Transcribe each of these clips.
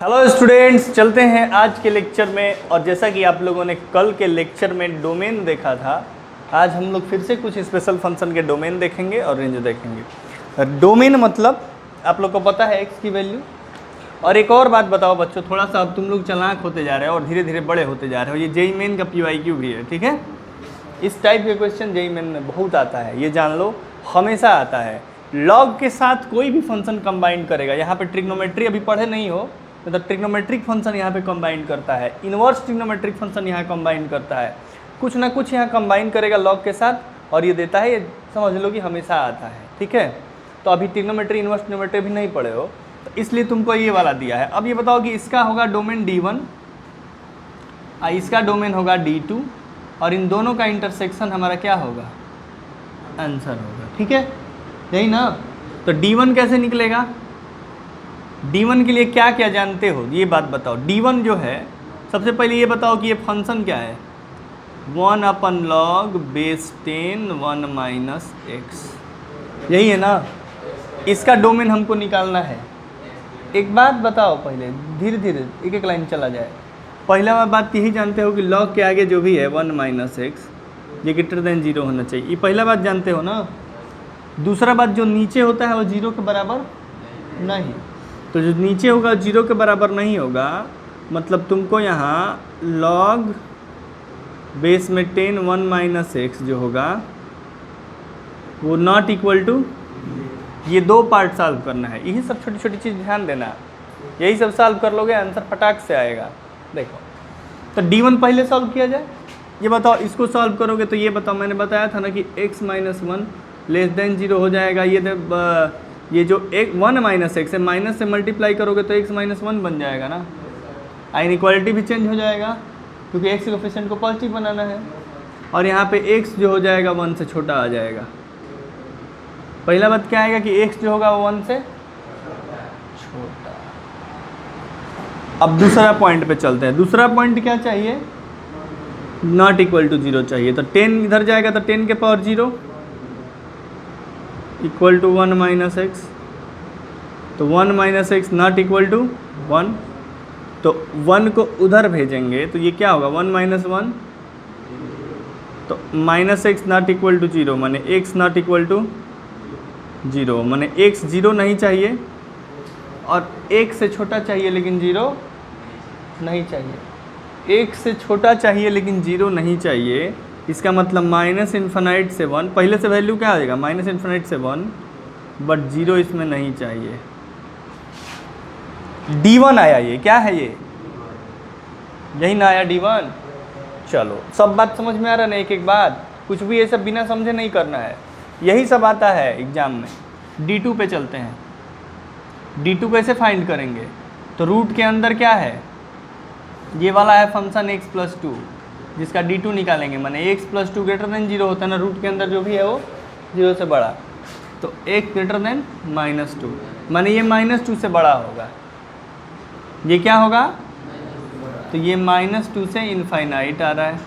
Hello students, चलते हैं आज के लेक्चर में। और जैसा कि आप लोगों ने कल के लेक्चर में डोमेन देखा था, आज हम लोग फिर से कुछ स्पेशल फंक्शन के डोमेन देखेंगे और रेंज देखेंगे। डोमेन मतलब आप लोग को पता है एक्स की वैल्यू। और एक और बात बताओ बच्चों, थोड़ा सा अब तुम लोग चालाक होते जा रहे हो और धीरे धीरे बड़े होते जा रहे हो। ये जेईई मेन का PYQ भी है, ठीक है। इस टाइप के क्वेश्चन जेईई मेन में बहुत आता है, ये जान लो, हमेशा आता है। लॉग के साथ कोई भी फंक्शन कंबाइन करेगा। यहाँ पे ट्रिग्नोमेट्री अभी पढ़े नहीं हो, मतलब ट्रिग्नोमेट्रिक फंक्शन यहाँ पे कंबाइन करता है, इन्वर्स ट्रिग्नोमेट्रिक फंक्शन यहाँ कंबाइन करता है, कुछ ना कुछ यहाँ कंबाइन करेगा लॉग के साथ और ये देता है। ये समझ लो कि हमेशा आता है, ठीक है। तो अभी ट्रिग्नोमेट्री इन्वर्स ट्रिग्नोमेट्री भी नहीं पढ़े हो, तो इसलिए तुमको ये वाला दिया है। अब ये बताओ कि इसका होगा डोमेन D1 और इसका डोमेन होगा D2 और इन दोनों का इंटरसेक्शन हमारा क्या होगा, आंसर होगा, ठीक है, यही ना। तो D1 कैसे निकलेगा, D1 के लिए क्या क्या जानते हो ये बात बताओ। D1 जो है, सबसे पहले ये बताओ कि ये फंक्शन क्या है, 1/log बेस 10 1 माइनस x, यही है ना। इसका डोमेन हमको निकालना है। एक बात बताओ, पहले धीरे धीरे एक एक लाइन चला जाए। पहला बात यही जानते हो कि log के आगे जो भी है 1 माइनस x ये ग्रेटर देन 0 होना चाहिए, ये पहला बात जानते हो ना। दूसरा बात, जो नीचे होता है वो 0 के बराबर नहीं, तो जो नीचे होगा 0 के बराबर नहीं होगा, मतलब तुमको यहाँ log बेस में 10 1 माइनस x जो होगा वो नॉट इक्वल टू, ये दो पार्ट सॉल्व करना है। यही सब छोटी छोटी चीज़ ध्यान देना, यही सब सॉल्व कर लोगे आंसर फटाक से आएगा। देखो, तो D1 पहले सॉल्व किया जाए। ये बताओ, इसको सॉल्व करोगे तो ये बताओ, मैंने बताया था ना कि x माइनस 1 लेस देन 0 हो जाएगा। ये जो 1 माइनस एक्स है, माइनस से मल्टीप्लाई करोगे तो x माइनस 1 बन जाएगा ना। इनइक्वालिटी भी चेंज हो जाएगा क्योंकि x कोफिशिएंट को पॉजिटिव बनाना है। और यहाँ पे x जो हो जाएगा 1 से छोटा आ जाएगा। पहला बात क्या आएगा कि x जो होगा वो 1 से छोटा। अब दूसरा पॉइंट पे चलते हैं। दूसरा पॉइंट क्या चाहिए, नॉट इक्वल टू 0 चाहिए। तो 10 इधर जाएगा तो 10 के power 0 equal to 1 minus x. तो 1 minus x not equal to 1, तो 1 को उधर भेजेंगे तो ये क्या होगा, 1 माइनस 1, तो minus x not equal to 0, माने एक्स नॉट इक्वल टू 0, माने एक्स 0 नहीं चाहिए और 1 से छोटा चाहिए लेकिन 0 नहीं चाहिए। 1 से छोटा चाहिए लेकिन 0 नहीं चाहिए। इसका मतलब माइनस इन्फिनाइट से 1, पहले से वैल्यू क्या आ जाएगा, माइनस इन्फिनाइट से 1, बट 0 इसमें नहीं चाहिए। D1 आया, ये क्या है, ये यही ना आया D1। चलो, सब बात समझ में आ रहा है ना, एक एक बात, कुछ भी ये सब बिना समझे नहीं करना है, यही सब आता है एग्जाम में। D2 पे चलते हैं। D2 कैसे फाइंड करेंगे, तो रूट के अंदर क्या है, ये वाला है फंक्शन x प्लस 2, जिसका D2 निकालेंगे, माने x प्लस 2 ग्रेटर देन 0 होता है ना, रूट के अंदर जो भी है वो 0 से बड़ा, तो x ग्रेटर देन माइनस 2, माने ये माइनस 2 से बड़ा होगा। ये क्या होगा, तो ये माइनस 2 से इनफाइनाइट आ रहा है।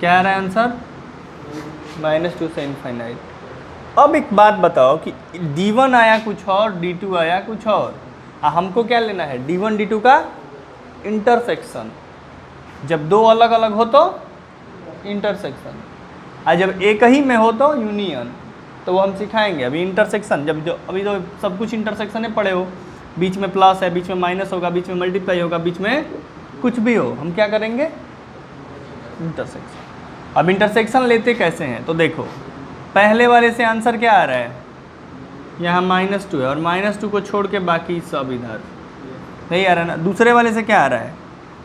क्या आ रहा है आंसर, माइनस 2 से इनफाइनाइट। अब एक बात बताओ कि D1 आया कुछ और, D2 आया कुछ और, हमको क्या लेना है, D1 D2 का इंटरसेक्शन। जब दो अलग अलग हो तो इंटरसेक्शन, और जब एक ही में हो तो यूनियन। तो वो हम सिखाएंगे अभी इंटरसेक्शन। जब जो अभी तो सब कुछ इंटरसेक्शन है पढ़े हो, बीच में प्लस है, बीच में माइनस होगा, बीच में मल्टीप्लाई होगा, बीच में कुछ भी हो, हम क्या करेंगे, इंटरसेक्शन। अब इंटरसेक्शन लेते कैसे हैं, तो देखो, पहले वाले से आंसर क्या आ रहा है, यहाँ -2 है और -2 को छोड़ के बाकी सब इधर नहीं आ रहा है ना। दूसरे वाले से क्या आ रहा है,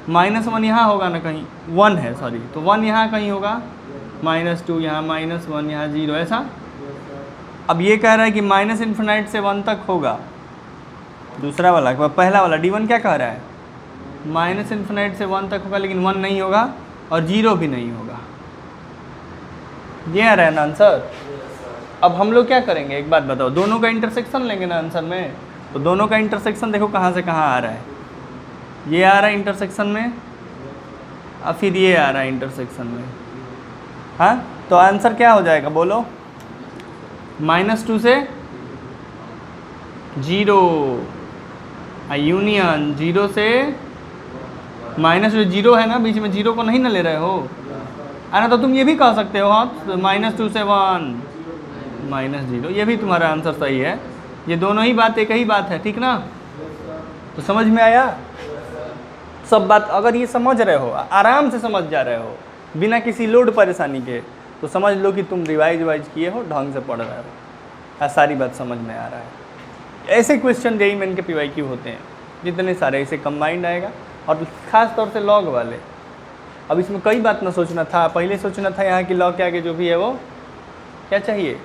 -1 यहाँ होगा ना, कहीं 1 है, सॉरी, तो 1 यहाँ कहीं होगा, -2 यहाँ, -1 यहाँ, 0, ऐसा। अब ये कह रहा है कि माइनस इन्फिनाइट से 1 तक होगा दूसरा वाला। पहला वाला D1 क्या कह रहा है, माइनस इन्फिनाइट से 1 तक होगा लेकिन 1 नहीं होगा और 0 भी नहीं होगा। ये आ रहा है ना आंसर। अब हम लोग क्या करेंगे, एक बात बताओ, दोनों का इंटरसेक्शन लेंगे ना आंसर में। तो दोनों का इंटरसेक्शन देखो कहाँ से कहाँ आ रहा है, ये आ रहा है इंटरसेक्शन में और फिर ये आ रहा है इंटरसेक्शन में। हाँ, तो आंसर क्या हो जाएगा बोलो, -2 से 0, यूनियन जीरो से माइनस जो जीरो है ना बीच में, जीरो को नहीं ना ले रहे हो, ना तो तुम ये भी कह सकते हो हाँ -2 से 1 -0, ये भी तुम्हारा आंसर सही है। ये दोनों ही बात एक ही बात है, ठीक ना। तो समझ में आया सब बात। अगर ये समझ रहे हो, आराम से समझ जा रहे हो बिना किसी लोड परेशानी के, तो समझ लो कि तुम रिवाइज किए हो, ढंग से पढ़ रहे हो, सारी बात समझ में आ रहा है। ऐसे क्वेश्चन जेईई मेन के पीवाईक्यू होते हैं जितने सारे, ऐसे कंबाइंड आएगा, और ख़ास तौर से लॉग वाले। अब इसमें कई बात ना सोचना था, पहले सोचना था यहाँ की लॉग के आगे जो भी है वो क्या चाहिए,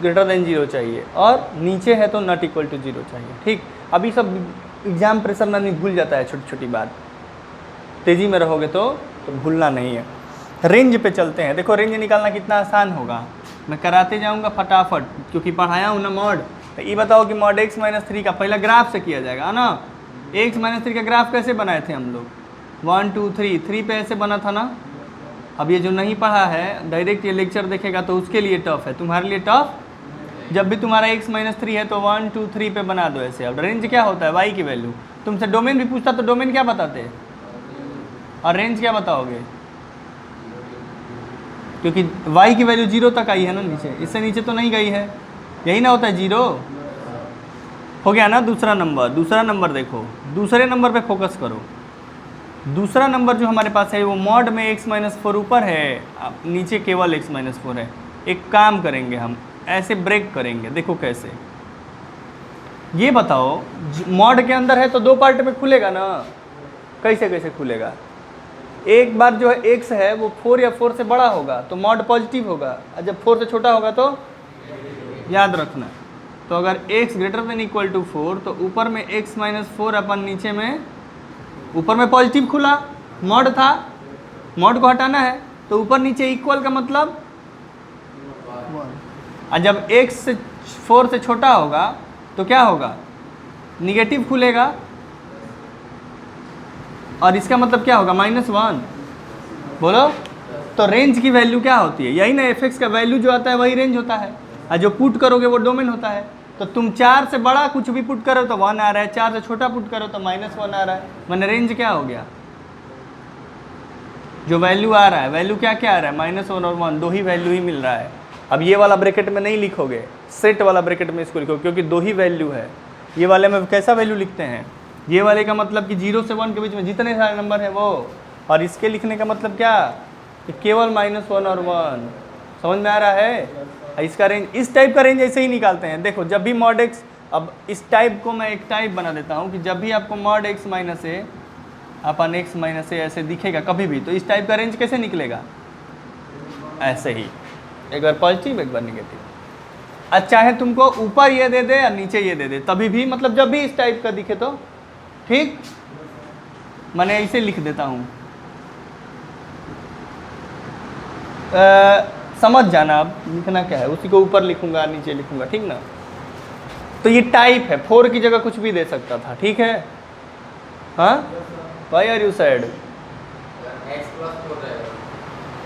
>0 चाहिए, और नीचे है तो ≠ 0 चाहिए, ठीक। अभी सब एग्जाम प्रेशर ना नहीं, भूल जाता है छोटी छोटी बात, तेज़ी में रहोगे तो भूलना नहीं है। रेंज पे चलते हैं। देखो रेंज निकालना कितना आसान होगा, मैं कराते जाऊंगा फटाफट क्योंकि पढ़ाया हूँ ना मॉड। तो ये बताओ कि मॉड x - 3 का पहला ग्राफ से किया जाएगा, है ना। x - 3 का ग्राफ कैसे बनाए थे हम लोग, 1 2 3 पे ऐसे बना था ना। अब ये जो नहीं पढ़ा है डायरेक्ट ये लेक्चर देखेगा तो उसके लिए टफ है, तुम्हारे लिए टफ। जब भी तुम्हारा x - 3 है तो 1 2 3 पे बना दो ऐसे। अब रेंज क्या होता है, y की वैल्यू। तुमसे डोमेन भी पूछता तो डोमेन क्या बताते, और रेंज क्या बताओगे, क्योंकि y की वैल्यू 0 तक आई है ना नीचे, इससे नीचे तो नहीं गई है, यही ना होता है 0 हो गया ना। दूसरा नंबर देखो, दूसरे नंबर पे फोकस करो। दूसरा नंबर जो हमारे पास है वो मॉड में x - 4 ऊपर है, नीचे केवल x - 4 है। एक काम करेंगे हम, ऐसे ब्रेक करेंगे, देखो कैसे। ये बताओ मॉड के अंदर है तो 2 पार्ट में खुलेगा ना, कैसे खुलेगा। एक बार जो है x है वो 4 या 4 से बड़ा होगा तो मॉड पॉजिटिव होगा, और जब 4 से छोटा होगा तो याद रखना। तो अगर x > 4 तो ऊपर में x - 4 अपन नीचे में, ऊपर में पॉजिटिव खुला, मॉड था, मॉड को हटाना है तो ऊपर नीचे इक्वल का मतलब 1। और जब x 4 से छोटा होगा तो क्या होगा, निगेटिव खुलेगा, और इसका मतलब क्या होगा -1। बोलो तो रेंज की वैल्यू क्या होती है, यही ना f(x) का वैल्यू जो आता है वही रेंज होता है, और जो पुट करोगे वो डोमेन होता है। तो तुम 4 से बड़ा कुछ भी पुट करो तो 1 आ रहा है, 4 से छोटा पुट करो तो -1 आ रहा है, मैंने रेंज क्या हो गया, जो वैल्यू आ रहा है, वैल्यू क्या आ रहा है, -1 और 1, 2 ही वैल्यू ही मिल रहा है। अब ये वाला ब्रैकेट में नहीं लिखोगे, सेट वाला ब्रैकेट में इसको लिखोगे, क्योंकि 2 ही वैल्यू है। ये वाले में कैसा वैल्यू लिखते हैं, ये वाले का मतलब कि 0 से 1 के बीच में जितने सारे नंबर हैं वो, और इसके लिखने का मतलब क्या, कि केवल -1 और 1। समझ में आ रहा है। इसका रेंज, इस टाइप का रेंज ऐसे ही निकालते हैं। देखो जब भी मॉड x, अब इस टाइप को मैं एक टाइप बना देता हूँ कि जब भी आपको mod x - a upon x - a ऐसे दिखेगा कभी भी, तो इस टाइप का रेंज कैसे निकलेगा, ऐसे ही, एक बार पॉजिटिव एक बार निगेटिव। अच्छा चाहे तुमको ऊपर ये दे दे या नीचे ये दे दे, तभी भी मतलब जब भी इस टाइप का दिखे तो ठीक, मैंने इसे लिख देता हूँ। समझ जाना अब लिखना क्या है, उसी को ऊपर लिखूंगा नीचे लिखूंगा, ठीक ना। तो ये टाइप है, 4 की जगह कुछ भी दे सकता था, ठीक है। हाँ वाई आर यू सैड,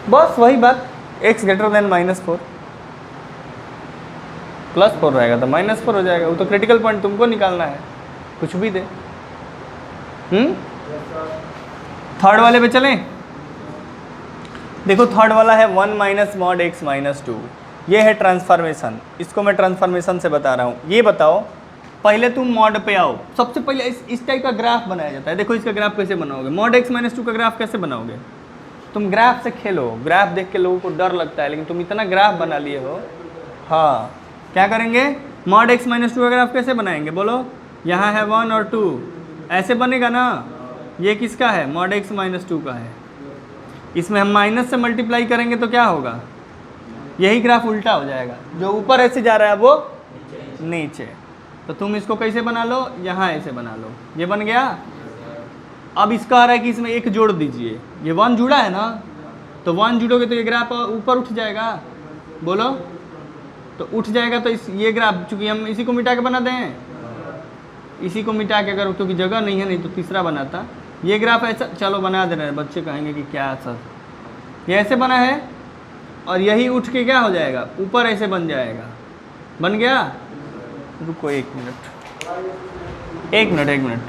बस वही बात, x > -4 +4 रहेगा तो -4 हो जाएगा, वो तो क्रिटिकल पॉइंट तुमको निकालना है, कुछ भी दे। थर्ड वाले पे चलें। देखो थर्ड वाला है 1 - mod x - 2, ये है ट्रांसफॉर्मेशन। इसको मैं ट्रांसफॉर्मेशन से बता रहा हूँ। ये बताओ पहले तुम मॉड पे आओ, सबसे पहले इस टाइप का ग्राफ बनाया जाता है। देखो इसका ग्राफ कैसे बनाओगे, mod x - 2 का ग्राफ कैसे बनाओगे, तुम ग्राफ से खेलो। ग्राफ देख के लोगों को डर लगता है, लेकिन तुम इतना ग्राफ बना लिए हो। हाँ क्या करेंगे, mod x - 2 का ग्राफ कैसे बनाएंगे, बोलो। यहाँ है 1 और 2, ऐसे बनेगा ना। ये किसका है, mod x - 2 का है। इसमें हम माइनस से मल्टीप्लाई करेंगे तो क्या होगा, यही ग्राफ उल्टा हो जाएगा, जो ऊपर ऐसे जा रहा है वो नीचे। तो तुम इसको कैसे बना लो, यहाँ ऐसे बना लो, ये बन गया। अब इसका आ रहा है कि इसमें 1 जोड़ दीजिए, ये 1 जुड़ा है ना, तो 1 जुड़ोगे तो ये ग्राफ ऊपर उठ जाएगा, बोलो। तो उठ जाएगा तो ये ग्राफ, चूँकि हम इसी को मिटा के बना दें, इसी को मिटा के अगर, क्योंकि जगह नहीं है, नहीं तो तीसरा बनाता। ये ग्राफ ऐसा, चलो बना दे रहे हैं, बच्चे कहेंगे कि क्या सर, ये ऐसे बना है, और यही उठ के क्या हो जाएगा, ऊपर ऐसे बन जाएगा। बन गया, रुको 1 मिनट। एक मिनट,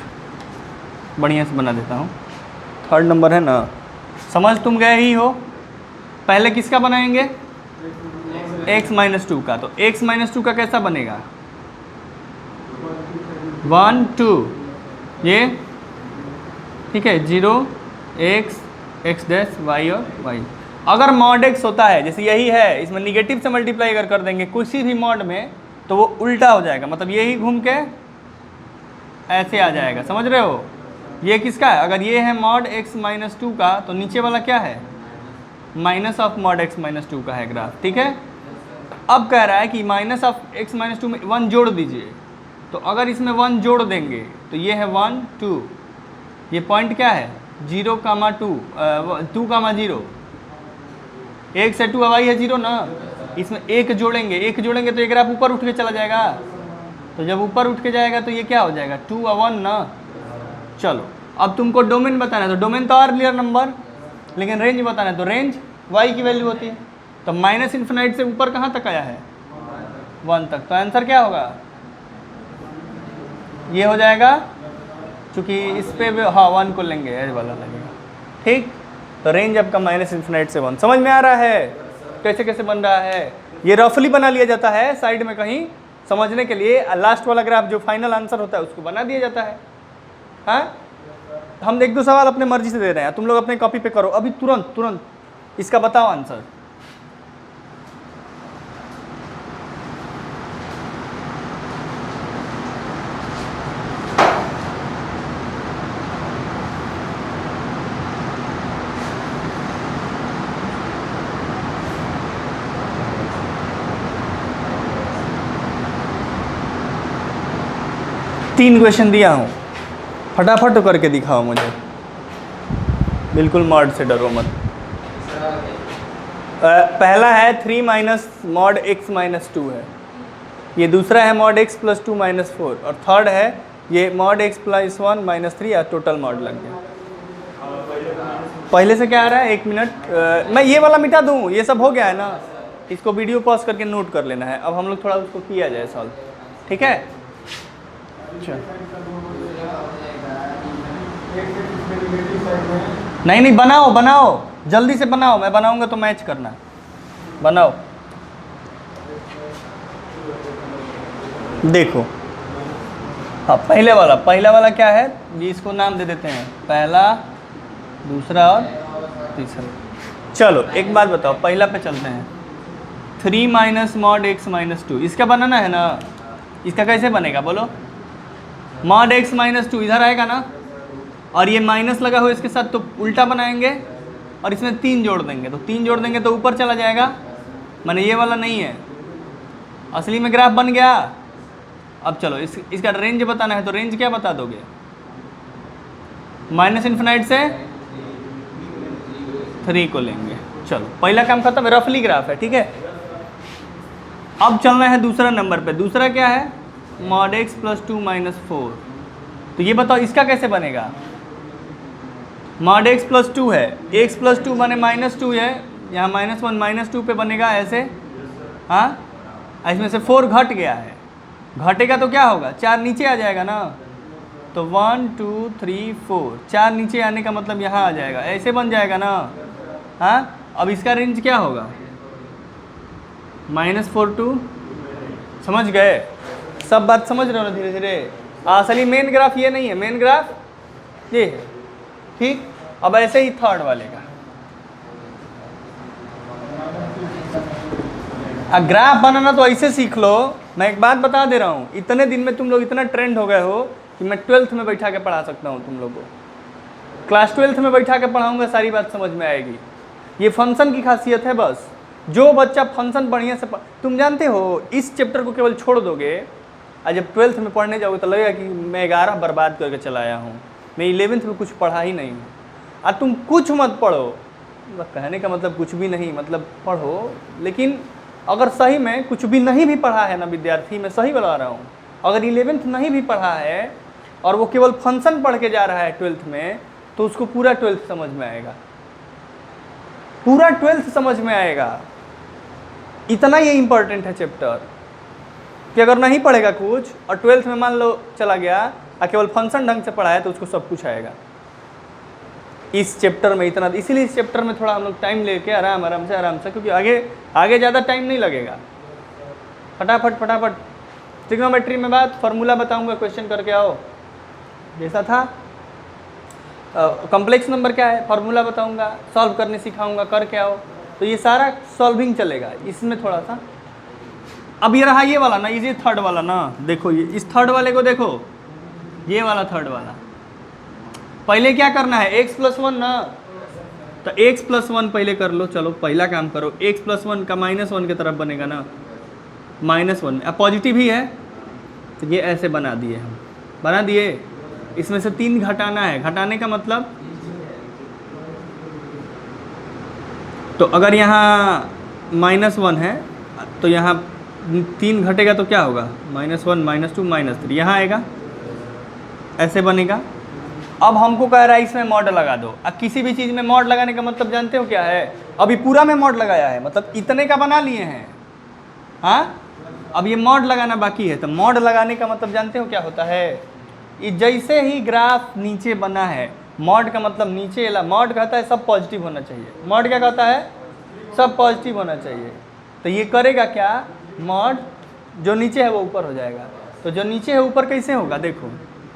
बढ़िया से बना देता हूँ। थर्ड नंबर है ना, समझ तुम गए ही हो। पहले किसका बनाएंगे? x माइनस 2 का। तो x माइनस 2 का कैसा बनेगा? 1 2, ये ठीक है, 0 x डैश y और y। अगर मॉड x होता है, जैसे यही है, इसमें निगेटिव से मल्टीप्लाई अगर कर देंगे किसी भी मॉड में, तो वो उल्टा हो जाएगा, मतलब यही घूम के ऐसे आ जाएगा। समझ रहे हो? ये किसका है? अगर ये है मॉड x माइनस 2 का, तो नीचे वाला क्या है? Minus of mod x minus 2 का है ग्राफ। ठीक है, अब कह रहा है कि माइनस ऑफ x माइनस 2 में 1 जोड़ दीजिए। तो अगर इसमें 1 जोड़ देंगे तो ये है 1 2, ये पॉइंट क्या है? 0 कामा 2, 2 कामा 0, 1 से 2 y है 0 ना। इसमें 1 जोड़ेंगे, 1 जोड़ेंगे तो ये ग्राफ ऊपर उठ के चला जाएगा। तो जब ऊपर उठ के जाएगा तो ये क्या हो जाएगा? 2 और 1 ना। चलो, अब तुमको डोमेन बताना है, तो डोमेन तो और रियल नंबर, लेकिन रेंज बताना है, तो रेंज y की वैल्यू होती है। तो माइनस इन्फिनाइट से ऊपर कहाँ तक आया है? 1 तक। तो आंसर क्या होगा? ये हो जाएगा, चूँकि इस पे हाँ 1 को लेंगे, एज वाला लगेगा। ठीक, तो रेंज आपका माइनस इन्फिनाइट से 1। समझ में आ रहा है कैसे कैसे बन रहा है? ये रफली बना लिया जाता है साइड में कहीं समझने के लिए। लास्ट वाला ग्राफ जो फाइनल आंसर होता है उसको बना दिया जाता है। हाँ, हम 1-2 सवाल अपने मर्जी से दे रहे हैं, तुम लोग अपने कॉपी पे करो अभी, तुरंत इसका बताओ आंसर। तीन क्वेश्चन दिया हूँ, फटाफट करके दिखाओ मुझे, बिल्कुल मॉड से डरो मत। पहला है 3 माइनस मॉड x माइनस 2 है, ये दूसरा है मॉड x प्लस 2 माइनस 4, और थर्ड है ये मॉड x प्लस 1 माइनस 3, या टोटल मॉड लग गया। पहले से क्या आ रहा है? 1 मिनट, मैं ये वाला मिटा दूँ, ये सब हो गया है ना। इसको वीडियो पॉज करके नोट कर लेना है। अब हम लोग थोड़ा उसको किया जाए सॉल्व, ठीक है? नहीं बनाओ जल्दी से बनाओ, मैं बनाऊंगा तो मैच करना। बनाओ, देखो। हाँ, पहला वाला क्या है? ये इसको नाम दे देते हैं, पहला, दूसरा और तीसरा। चलो एक बात बताओ, पहला पे चलते हैं। 3 माइनस मॉड x माइनस 2, इसका बनाना है ना। इसका कैसे बनेगा बोलो? मॉड x माइनस 2 इधर आएगा ना, और ये माइनस लगा हुआ इसके साथ, तो उल्टा बनाएंगे और इसमें 3 जोड़ देंगे। तो 3 जोड़ देंगे तो ऊपर चला जाएगा, माने ये वाला नहीं है। असली में ग्राफ बन गया। अब चलो इसका रेंज बताना है, तो रेंज क्या बता दोगे? माइनस इन्फिनाइट से 3 को लेंगे। चलो पहला काम खत्म है, रफली ग्राफ है, ठीक है। अब चलना है दूसरा नंबर पे। दूसरा क्या है? Mod x plus 2 minus 4। तो ये बताओ इसका कैसे बनेगा? मॉड x प्लस 2 है, x प्लस 2 माने माइनस 2 है, यहाँ माइनस 1 माइनस 2 पे बनेगा ऐसे। हाँ, इसमें से 4 घट गया है, घटेगा तो क्या होगा? 4 नीचे आ जाएगा ना। तो 1 2 3 4, 4 नीचे आने का मतलब यहाँ आ जाएगा, ऐसे बन जाएगा ना। हाँ, अब इसका रेंज क्या होगा? -4 2। समझ गए? सब बात समझ रहे हो ना धीरे धीरे? असली मेन ग्राफ ये नहीं है, मेन ग्राफ ये है, ठीक। अब ऐसे ही थर्ड वाले का ग्राफ बनाना तो ऐसे सीख लो। मैं एक बात बता दे रहा हूँ, इतने दिन में तुम लोग इतना ट्रेंड हो गए हो कि मैं 12th में बैठा के पढ़ा सकता हूँ तुम लोग को। क्लास 12th में बैठा के पढ़ाऊँगा, सारी बात समझ में आएगी। ये फंक्शन की खासियत है बस। जो बच्चा फंक्शन बढ़िया से तुम जानते हो, इस चैप्टर को केवल छोड़ दोगे और जब 12th में पढ़ने जाओगे तो लगेगा कि मैं 11 बर्बाद करके चला आया हूँ, मैं 11th में कुछ पढ़ा ही नहीं हूँ। और तुम कुछ मत पढ़ो, कहने का मतलब कुछ भी नहीं, मतलब पढ़ो, लेकिन अगर सही में कुछ भी नहीं भी पढ़ा है ना विद्यार्थी, मैं सही बता रहा हूँ, अगर 11th नहीं भी पढ़ा है और वो केवल फंक्शन पढ़ के जा रहा है 12th में, तो उसको पूरा 12th समझ में आएगा, पूरा 12th समझ में आएगा। इतना ये इम्पोर्टेंट है चैप्टर कि अगर नहीं पढ़ेगा कुछ और 12th में मान लो चला गया और केवल फंक्शन ढंग से पढ़ा है तो उसको सब कुछ आएगा। इस चैप्टर में इतना, इसीलिए इस चैप्टर में थोड़ा हम लोग टाइम लेके आराम से, क्योंकि आगे ज़्यादा टाइम नहीं लगेगा। फटाफट ट्रिग्नोमेट्री में बात, फार्मूला बताऊंगा, क्वेश्चन करके आओ जैसा था। कॉम्प्लेक्स नंबर क्या है, फार्मूला बताऊंगा, सॉल्व करने सिखाऊंगा, करके आओ। तो ये सारा सॉल्विंग चलेगा, इसमें थोड़ा सा। अब ये रहा ये वाला ना, ये थर्ड वाला ना, देखो ये इस थर्ड वाले को देखो, ये वाला थर्ड वाला। पहले क्या करना है, x+1 ना, तो x+1 पहले कर लो। चलो पहला काम करो, x+1 का -1 की तरफ बनेगा ना, -1 अब पॉजिटिव ही है तो ये ऐसे बना दिए, हम बना दिए। इसमें से 3 घटाना है, घटाने का मतलब, तो अगर यहाँ -1 है तो यहाँ 3 घटेगा तो क्या होगा, -1 -2 -3 यहाँ आएगा, ऐसे बनेगा। अब हमको कह रहा है इसमें मॉड लगा दो। अब किसी भी चीज़ में मॉड लगाने का मतलब जानते हो क्या है, अभी पूरा में मॉड लगाया है, मतलब इतने का बना लिए हैं। हाँ, अब ये मॉड लगाना बाकी है, तो मॉड लगाने का मतलब जानते हो क्या होता है, ये जैसे ही ग्राफ नीचे बना है, मॉड का मतलब नीचे वाला, मॉड कहता है सब पॉजिटिव होना चाहिए। मॉड क्या कहता है, सब पॉजिटिव होना चाहिए। तो ये करेगा क्या, मॉड जो नीचे है वो ऊपर हो जाएगा। तो जो नीचे है ऊपर कैसे होगा, देखो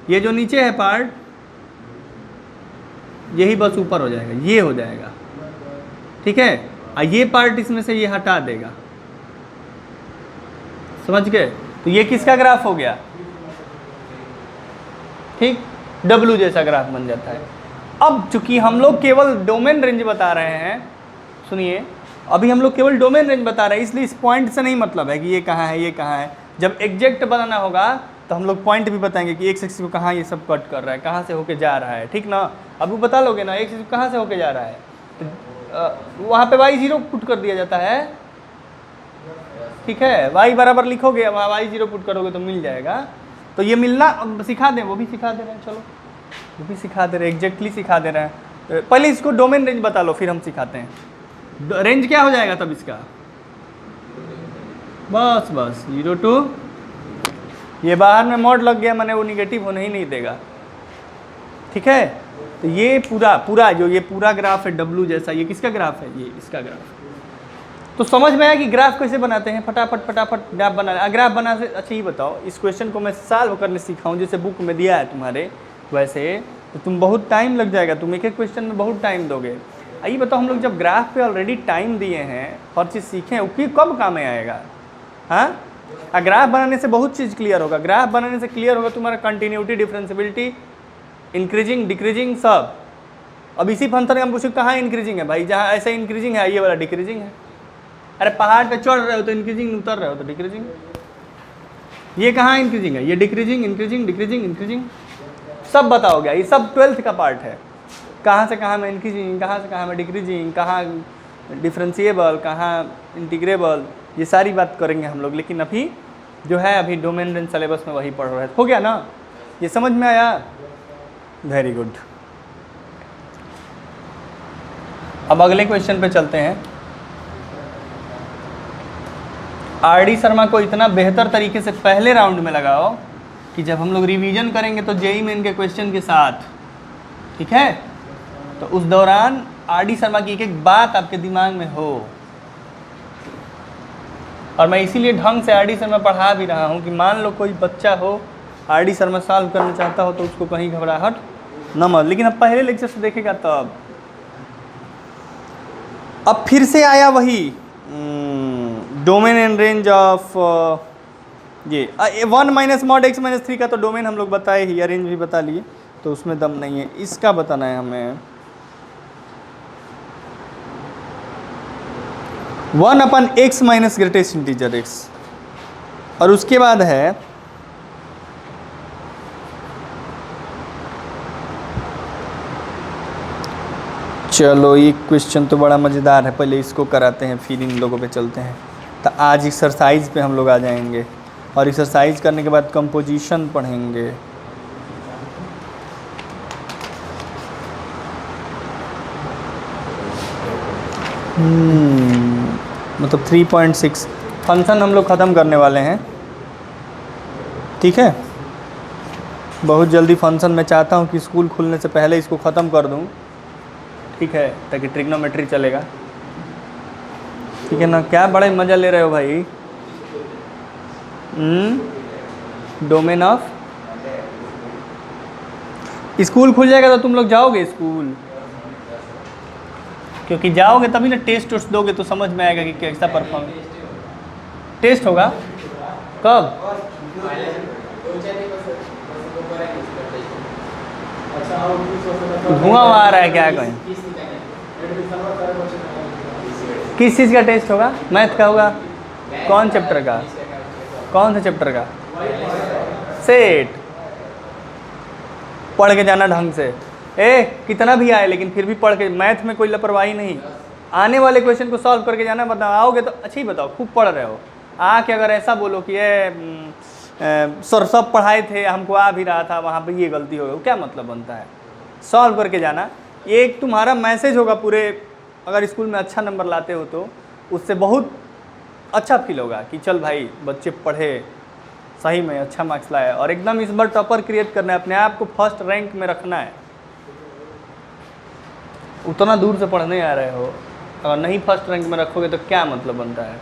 ये जो नीचे है पार्ट, यही बस ऊपर हो जाएगा, ये हो जाएगा, ठीक है। और ये पार्ट इसमें से ये हटा देगा, समझ गए। तो ये किसका ग्राफ हो गया, ठीक, W जैसा ग्राफ बन जाता है। अब चूंकि हम लोग केवल डोमेन रेंज बता रहे हैं, सुनिए, अभी हम लोग केवल डोमेन रेंज बता रहे हैं, इसलिए इस पॉइंट से नहीं मतलब है कि ये कहाँ है ये कहाँ है। जब एग्जैक्ट बनाना होगा तो हम लोग पॉइंट भी बताएंगे कि एक्स एक्सिस को कहाँ ये सब कट कर रहा है, कहाँ से होके जा रहा है, ठीक ना। अभी बता लोगे ना एक्स एक्सिस कहाँ से होके जा रहा है, तो वहाँ पे y0 पुट कर दिया जाता है, ठीक है। y बराबर लिखोगे, वहाँ y0 पुट करोगे तो मिल जाएगा। तो ये मिलना सिखा दें, वो भी सिखा दे रहे हैं, चलो वो भी सिखा दे रहे हैं, एग्जैक्टली सिखा दे रहे हैं। पहले इसको डोमेन रेंज बता लो, फिर हम सिखाते हैं। रेंज क्या हो जाएगा तब इसका, बस 0 to, ये बाहर में मॉड लग गया, मैंने वो निगेटिव होने ही नहीं देगा, ठीक है। तो ये पूरा जो ये पूरा ग्राफ है W जैसा, ये किसका ग्राफ है, ये इसका ग्राफ। तो समझ में आया कि ग्राफ कैसे बनाते हैं, फटाफट ग्राफ बना। ग्राफ बना से अच्छा, ये बताओ, इस क्वेश्चन को मैं सॉल्व करने सिखाऊं जैसे बुक में दिया है तुम्हारे वैसे, तो तुम बहुत टाइम लग जाएगा, तुम एक क्वेश्चन में बहुत टाइम दोगे। आइए बताओ, हम लोग जब ग्राफ पे ऑलरेडी टाइम दिए हैं, हर चीज़ सीखें, उसकी कब काम में आएगा। हाँ, ग्राफ बनाने से बहुत चीज़ क्लियर होगा। ग्राफ बनाने से क्लियर होगा तुम्हारा कंटिन्यूटी, डिफरेंशियबिलिटी, इंक्रीजिंग डिक्रीजिंग सब। अब इसी फंक्शन का हम पूछे कहाँ इंक्रीजिंग है भाई, जहाँ ऐसा इंक्रीजिंग है ये वाला डिक्रीजिंग है। अरे पहाड़ पे चढ़ रहे हो तो इंक्रीजिंग, उतर रहे हो तो डिक्रीजिंग। ये कहाँ इंक्रीजिंग है, ये डिक्रीजिंग, इंक्रीजिंग डिक्रीजिंग इंक्रीजिंग, सब बताओगे। ये सब 12th का पार्ट है, कहाँ से कहाँ में इंक्रीजिंग, कहाँ से कहाँ में डिक्रीजिंग, कहाँ डिफरेंशिएबल, कहाँ इंटीग्रेबल, ये सारी बात करेंगे हम लोग। लेकिन अभी जो है, अभी डोमेन रेंज सिलेबस में वही पढ़ रहे हो गया ना, ये समझ में आया, वेरी गुड। अब अगले क्वेश्चन पे चलते हैं। आर.डी. शर्मा को इतना बेहतर तरीके से पहले राउंड में लगाओ कि जब हम लोग रिवीजन करेंगे तो जेईई मेन के क्वेश्चन के साथ, ठीक है, तो उस दौरान आर.डी. शर्मा की एक एक बात आपके दिमाग में हो। और मैं इसीलिए ढंग से आर.डी. शर्मा पढ़ा भी रहा हूँ कि मान लो कोई बच्चा हो, आर.डी. शर्मा सॉल्व करना चाहता हो तो उसको कहीं घबराहट न मत। लेकिन अब पहले लेक्चर से देखेगा तब। अब फिर से आया वही डोमेन एंड रेंज ऑफ ये 1 माइनस मॉड x माइनस 3 का तो डोमेन हम लोग बताए ही, रेंज भी बता लिए, तो उसमें दम नहीं है। इसका बताना है हमें 1/x minus greatest integer x, और उसके बाद है चलो ये क्वेश्चन तो बड़ा मज़ेदार है, पहले इसको कराते हैं फिर इन लोगों पे चलते हैं। तो आज एक्सरसाइज पे हम लोग आ जाएंगे, और एक्सरसाइज करने के बाद कंपोजिशन पढ़ेंगे। मतलब 3.6 फंक्शन हम लोग ख़त्म करने वाले हैं, ठीक है। बहुत जल्दी फंक्शन मैं चाहता हूँ कि स्कूल खुलने से पहले इसको ख़त्म कर दूँ, ठीक है, ताकि ट्रिग्नोमेट्री चलेगा, ठीक है ना। क्या बड़े मज़ा ले रहे हो भाई। डोमेन ऑफ, स्कूल खुल जाएगा तो तुम लोग जाओगे स्कूल, क्योंकि जाओगे तभी ना टेस्ट उस्ट दोगे तो समझ में आएगा कि कैसा परफॉर्म। टेस्ट होगा कब? धुआं आ रहा है क्या कहीं? किस चीज़ का टेस्ट होगा? मैथ का होगा? कौन चैप्टर का? कौन से चैप्टर का? सेट। पढ़ के जाना ढंग से, कितना भी आए लेकिन फिर भी पढ़ के, मैथ में कोई लापरवाही नहीं, आने वाले क्वेश्चन को सॉल्व करके जाना। बताओ आओगे तो अच्छा ही बताओ, खूब पढ़ रहे हो, आके अगर ऐसा बोलो कि सर सब पढ़ाए थे, हमको आ भी रहा था, वहाँ पे ये गलती हो गई, क्या मतलब बनता है? सॉल्व करके जाना। एक तुम्हारा मैसेज होगा पूरे, अगर स्कूल में अच्छा नंबर लाते हो तो उससे बहुत अच्छा फील होगा कि चल भाई बच्चे पढ़े, सही में अच्छा मार्क्स लाया, और एकदम इस बार टॉपर क्रिएट करना है, अपने आप को फर्स्ट रैंक में रखना है। उतना दूर से पढ़ने आ रहे हो, अगर नहीं फर्स्ट रैंक में रखोगे तो क्या मतलब बनता है?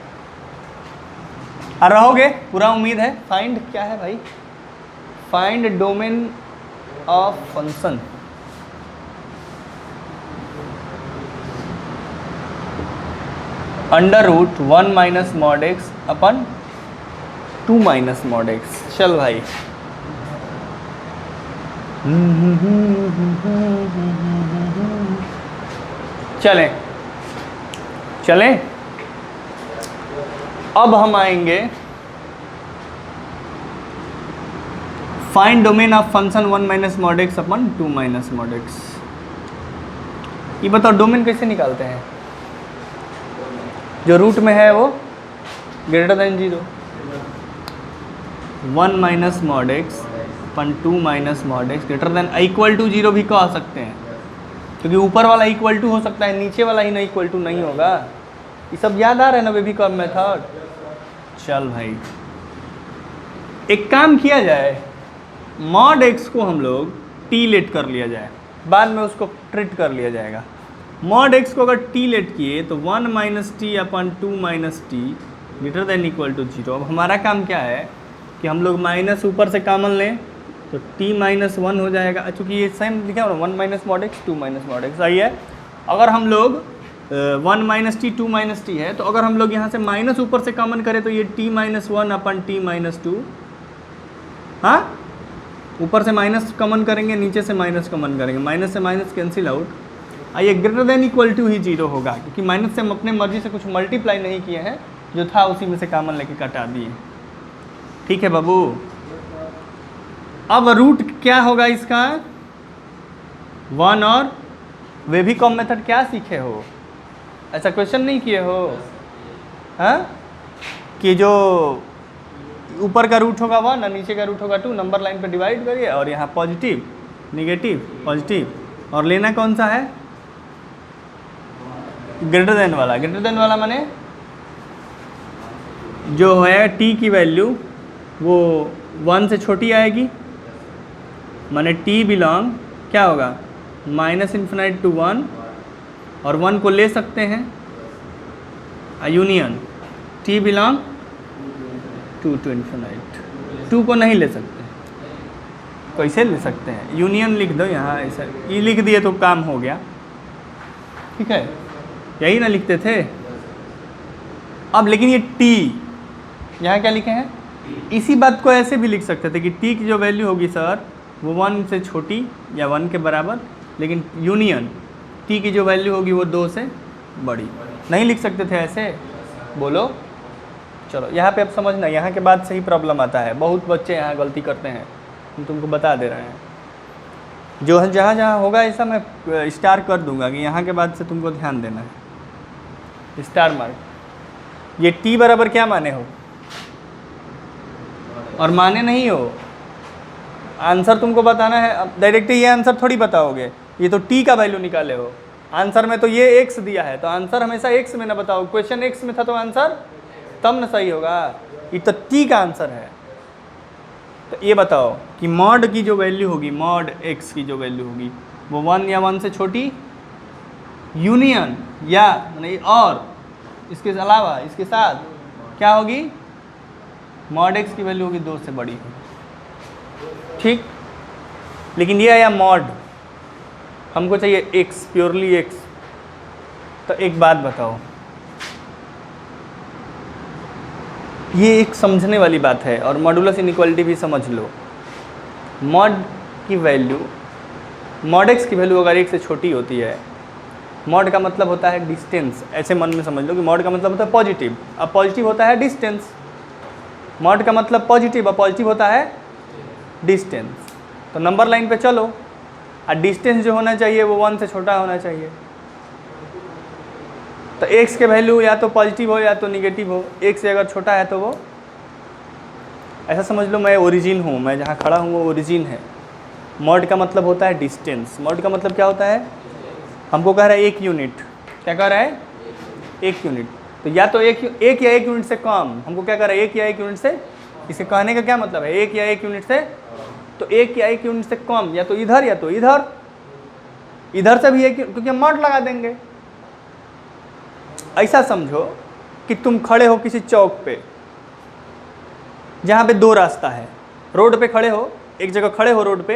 और रहोगे, पूरा उम्मीद है। फाइंड क्या है भाई? Find domain of function. Under root 1 minus mod x upon 2 minus mod x. चल भाई, चलें चलें। अब हम आएंगे find domain of function 1 minus mod x upon 2 minus mod x. ये बताओ डोमेन कैसे निकालते हैं? जो रूट में है वो greater than 0, 1 minus mod x upon 2 minus mod x greater than equal to 0 भी कह सकते हैं, क्योंकि ऊपर वाला इक्वल टू हो सकता है, नीचे वाला ही नहीं इक्वल टू नहीं होगा। ये सब याद आ रहा है ना बेबी कॉम मेथड? चल भाई, एक काम किया जाए, मॉड एक्स को हम लोग टी लेट कर लिया जाए, बाद में उसको ट्रीट कर लिया जाएगा। मॉड एक्स को अगर टी लेट किए तो 1 minus t upon 2 minus t greater than equal to 0। अब हमारा काम क्या है कि हम लोग माइनस ऊपर से कॉमन लें तो t माइनस 1 हो जाएगा, चूँकि ये सेम लिखा हो ना, 1 minus mod x 2 minus mod x, सही है। अगर हम लोग 1 माइनस टी 2 माइनस टी है, तो अगर हम लोग यहाँ से माइनस ऊपर से कॉमन करें तो ये t माइनस 1 अपन t माइनस 2, हाँ, ऊपर से माइनस कॉमन करेंगे, नीचे से माइनस कॉमन करेंगे, माइनस से माइनस कैंसिल आउट, ये ग्रेटर देन इक्वल टू ही 0 होगा, क्योंकि माइनस से हम अपने मर्जी से कुछ मल्टीप्लाई नहीं किए हैं, जो था उसी में से कॉमन लेके कटा दिए। ठीक है बाबू। अब रूट क्या होगा इसका? 1, और वे भी कॉम मेथड क्या सीखे हो? ऐसा क्वेश्चन नहीं किए हो? हाँ, कि जो ऊपर का रूट होगा 1 और नीचे का रूट होगा 2, नंबर लाइन पे डिवाइड करिए, और यहाँ पॉजिटिव निगेटिव पॉजिटिव, और लेना कौन सा है? ग्रेटर देन वाला। ग्रेटर देन वाला माने जो है t की वैल्यू वो 1 से छोटी आएगी, माने t बिलोंग क्या होगा? माइनस इन्फिनाइट टू 1, और 1 को ले सकते हैं union t belong to infinite. 2 को नहीं ले सकते, कैसे ले सकते हैं? यूनियन लिख दो यहाँ, ऐसा ये लिख दिए तो काम हो गया, ठीक है, यही ना लिखते थे। अब लेकिन ये t यहाँ क्या लिखे हैं? इसी बात को ऐसे भी लिख सकते थे कि t की जो वैल्यू होगी सर वो 1 से छोटी या 1 के बराबर, लेकिन यूनियन t की जो वैल्यू होगी वो 2 से बड़ी। नहीं लिख सकते थे ऐसे? बोलो। चलो यहाँ पे अब समझना, यहाँ के बाद से ही प्रॉब्लम आता है, बहुत बच्चे यहाँ गलती करते हैं, हम तुमको बता दे रहे हैं। जो है जहाँ जहाँ होगा ऐसा मैं स्टार कर दूंगा कि यहाँ के बाद से तुमको ध्यान देना है, स्टार मार्क। ये t बराबर क्या माने हो और माने नहीं हो, आंसर तुमको बताना है। अब डायरेक्टली ये आंसर थोड़ी बताओगे, ये तो t का वैल्यू निकाले हो, आंसर में तो ये x दिया है, तो आंसर हमेशा x में ना बताओ। क्वेश्चन x में था तो आंसर तब ना सही होगा, ये तो t का आंसर है। तो ये बताओ कि मॉड की जो वैल्यू होगी, मॉड एक्स की जो वैल्यू होगी वो 1 या 1 से छोटी, यूनियन या नहीं और इसके अलावा इसके साथ क्या होगी, मॉड एक्स की वैल्यू होगी 2 से बड़ी होगी। ठीक, लेकिन ये आया मॉड, हमको चाहिए एक्स, प्योरली एक्स। तो एक बात बताओ, ये एक समझने वाली बात है और मॉडुलस इनइक्वालिटी भी समझ लो। मॉड की वैल्यू, मॉड एक्स की वैल्यू अगर 1 से छोटी होती है, मॉड का मतलब होता है डिस्टेंस, ऐसे मन में समझ लो कि मॉड का मतलब होता है पॉजिटिव, अब पॉजिटिव होता है डिस्टेंस। मॉड का मतलब पॉजिटिव, अब पॉजिटिव होता है डिस्टेंस। तो नंबर लाइन पे चलो, और डिस्टेंस जो होना चाहिए वो 1 से छोटा होना चाहिए। तो एक्स के वैल्यू या तो पॉजिटिव हो या तो निगेटिव हो, एक से अगर छोटा है तो वो, ऐसा समझ लो मैं ओरिजिन हूँ, मैं जहाँ खड़ा हूँ वो ओरिजिन है। मॉड का मतलब होता है डिस्टेंस। मॉड का मतलब क्या होता है, हमको कह रहा है 1 यूनिट, क्या कह रहा है 1 यूनिट। तो या तो एक या 1 यूनिट से कम, हमको क्या कह रहा है 1 या 1 यूनिट से, इसे कहने का क्या मतलब है 1 या 1 यूनिट से, तो 1 या 1 यूनिट से कम, या तो इधर या तो इधर, इधर से भी 1, क्योंकि हम मॉड लगा देंगे। ऐसा समझो कि तुम खड़े हो किसी चौक पे जहाँ पे 2 रास्ता है, रोड पे खड़े हो, एक जगह खड़े हो रोड पे,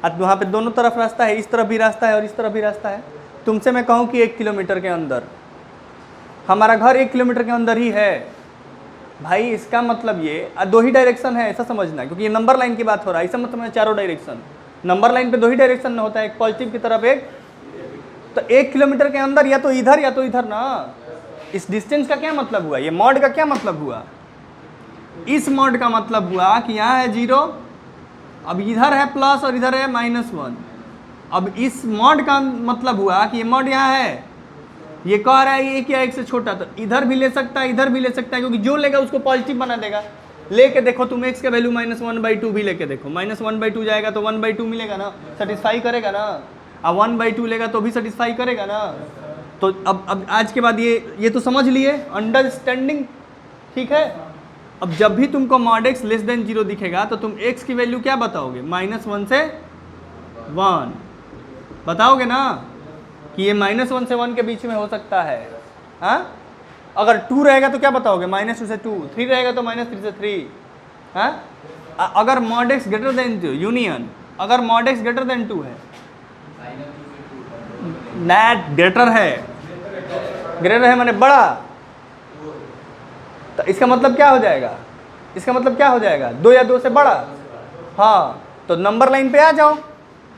अब वहाँ पे दोनों तरफ रास्ता है, इस तरफ भी रास्ता है और इस तरफ भी रास्ता है। तुमसे मैं कहूँ कि 1 किलोमीटर के अंदर, हमारा घर 1 किलोमीटर के अंदर ही है भाई, इसका मतलब ये 2 ही डायरेक्शन है, ऐसा समझना, क्योंकि ये नंबर लाइन की बात हो रहा है, ऐसा मतलब चारों डायरेक्शन, नंबर लाइन पे 2 ही डायरेक्शन में होता है, एक पॉजिटिव की तरफ एक, तो 1 किलोमीटर के अंदर या तो इधर ना। इस डिस्टेंस का क्या मतलब हुआ, ये मॉड का क्या मतलब हुआ, इस मॉड का मतलब हुआ कि यहाँ है 0, अब इधर है प्लस और इधर है -1। अब इस मॉड का मतलब हुआ कि ये मॉड यहाँ है, ये कह रहा है 1 या 1 से छोटा, तो इधर भी ले सकता है इधर भी ले सकता है, क्योंकि जो लेगा उसको पॉजिटिव बना देगा। लेके देखो तुम x का वैल्यू -1/2 भी लेके देखो, -1/2 जाएगा तो 1/2 मिलेगा ना, सेटिस्फाई करेगा ना, अब 1/2 लेगा तो भी सेटिस्फाई करेगा ना। तो अब आज के बाद ये तो समझ लिए, अंडरस्टैंडिंग, ठीक है। अब जब भी तुमको मॉड x लेस देन 0 दिखेगा तो तुम x की वैल्यू क्या बताओगे, -1 से 1 बताओगे ना, कि ये -1 से 1 के बीच में हो सकता है। हाँ, अगर 2 रहेगा तो क्या बताओगे, -2 से 2, 3 रहेगा तो -3 से 3। हाँ, अगर mod x greater than 2, union, अगर मॉड x ग्रेटर देन 2 है, नैट ग्रेटर है माने बड़ा, तो इसका मतलब क्या हो जाएगा, इसका मतलब क्या हो जाएगा 2 या 2 से बड़ा। हाँ, तो नंबर लाइन पे आ जाओ,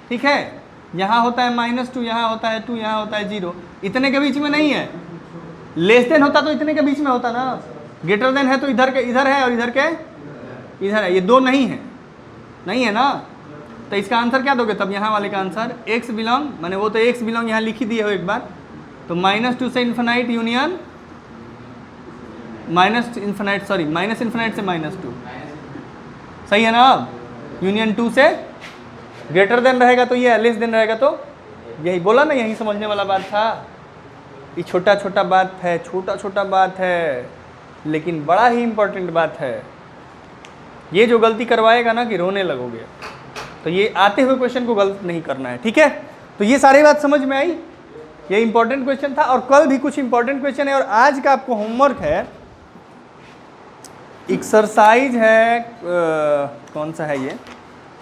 ठीक है। यहाँ होता है -2, यहाँ होता है 2, यहाँ होता है 0, इतने के बीच में नहीं है। लेस देन होता तो इतने के बीच में होता ना, ग्रेटर देन है तो इधर के इधर है और इधर के इधर है, ये 2 नहीं है ना। तो इसका आंसर क्या दोगे तब, यहाँ वाले का आंसर x बिलोंग, मैंने वो तो x बिलोंग यहाँ लिख ही दिए हो एक बार, तो -2 से इन्फिनाइट यूनियन -इन्फिनाइट से -2, सही है ना। अब यूनियन 2 से ग्रेटर देन रहेगा तो ये, लेस देन रहेगा तो यही बोला ना, यही समझने वाला बात था। ये छोटा छोटा बात है लेकिन बड़ा ही इम्पोर्टेंट बात है। ये जो गलती करवाएगा ना कि रोने लगोगे, तो ये आते हुए क्वेश्चन को गलत नहीं करना है, ठीक है। तो ये सारी बात समझ में आई, ये इंपॉर्टेंट क्वेश्चन था और कल भी कुछ इंपॉर्टेंट क्वेश्चन है। और आज का आपको होमवर्क है, एक्सरसाइज है कौन सा है ये,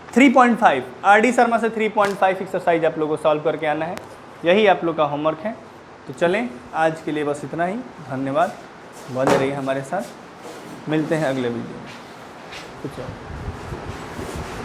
3.5 RD शर्मा से 3.5 एक्सरसाइज आप लोगों को सॉल्व करके आना है, यही आप लोग का होमवर्क है। तो चलें, आज के लिए बस इतना ही, धन्यवाद, बने रहिए हमारे साथ, मिलते हैं अगले वीडियो में। कुछ